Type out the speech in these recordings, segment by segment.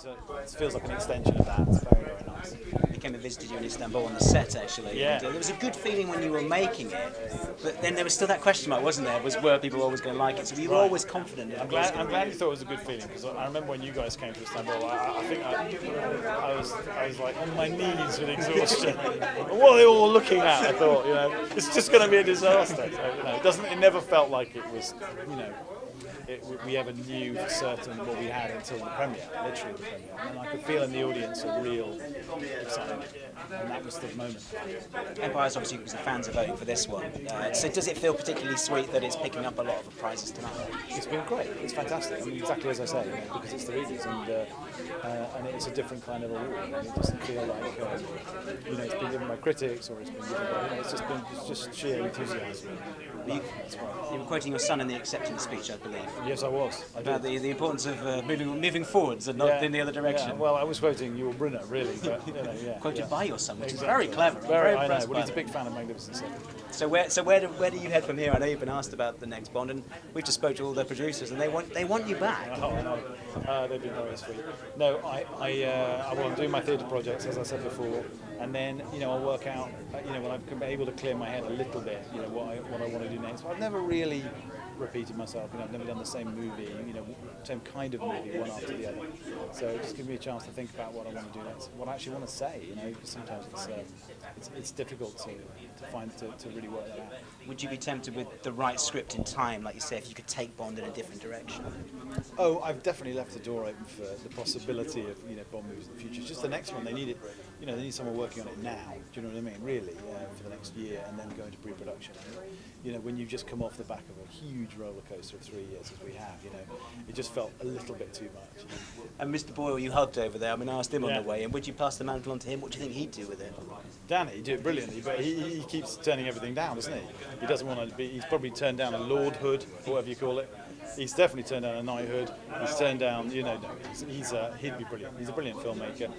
it feels like an extension of that. It's very, very nice. I came and visited you in Istanbul on the set actually. Yeah. And, there was a good feeling when you were making it, but then there was still that question mark, wasn't there? Were people always going to like it? So you were always confident. I'm glad you thought it was a good feeling, because I remember when you guys came to Istanbul, I think I was like on my knees with exhaustion. What are they all looking at? I thought, it's just going to be a disaster. So, it never felt like it was, we ever knew for certain what we had until the premiere, literally the premiere. And I could feel in the audience a real excitement, and that was the moment. Empire's obviously because the fans are voting for this one. So does it feel particularly sweet that it's picking up a lot of the prizes tonight? It's been great. It's fantastic. I mean, exactly as I say, because it's the readers, and it's a different kind of award. It doesn't feel like it's been given by critics, or it's been given by, it's just sheer enthusiasm. You were quoting your son in the acceptance speech, I believe. Yes, I was. About the importance of moving forwards and not in the other direction. Yeah. Well, I was quoting your Brunner, really, but quoted by your son, which is very clever. Very impressed. Well, he's a big fan of Magnificent Seven. So where do you head from here? I know you've been asked about the next Bond, and we've just spoke to all the producers, and they want you back. Oh, I know. They've been very sweet. No, I'm doing my theatre projects, as I said before, and then I'll work out when I'm able to clear my head a little bit, what I want to do next. But I've never really repeated myself. I've never done the same movie, same kind of movie, one after the other. So it just gives me a chance to think about what I want to do next, what I actually want to say. Because sometimes it's difficult to really work that out. Would you be tempted with the right script in time, like you say, if you could take Bond in a different direction? Oh, I've definitely left the door open for the possibility of Bond movies in the future. It's just the next one. They need it. They need someone working on it now. Do you know what I mean? Really, for the next year, and then go into pre-production. When you've just come off the back of a huge roller coaster of 3 years, as we have, it just felt a little bit too much. And Mr. Boyle, you hugged over there. I asked him on the way, and would you pass the mantle on to him? What do you think he'd do with it? Danny did it brilliantly, but he keeps turning everything down, doesn't he? He doesn't want to be. He's probably turned down a lordhood, or whatever you call it. He's definitely turned down a knighthood. He's turned down, he'd be brilliant. He's a brilliant filmmaker,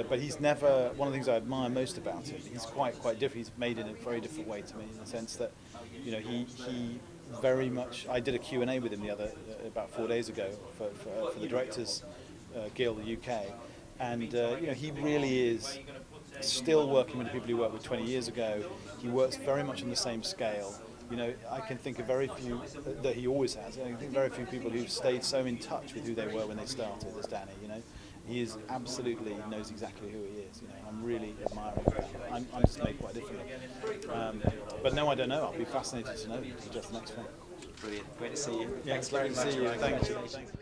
but he's never. One of the things I admire most about him, he's quite different. He's made it in a very different way to me, in the sense that, he very much. I did a Q&A with him about 4 days ago for the Directors Guild, the UK, and he really is still working with the people he worked with 20 years ago. He works very much on the same scale. I can think of very few that he always has. I think very few people who've stayed so in touch with who they were when they started as Danny. He is absolutely knows exactly who he is. I'm really admiring that. I'm just made quite differently. But no, I don't know. I'll be fascinated to know just the next one. Brilliant. Great to see you. Yeah, Thanks very much. Thank you.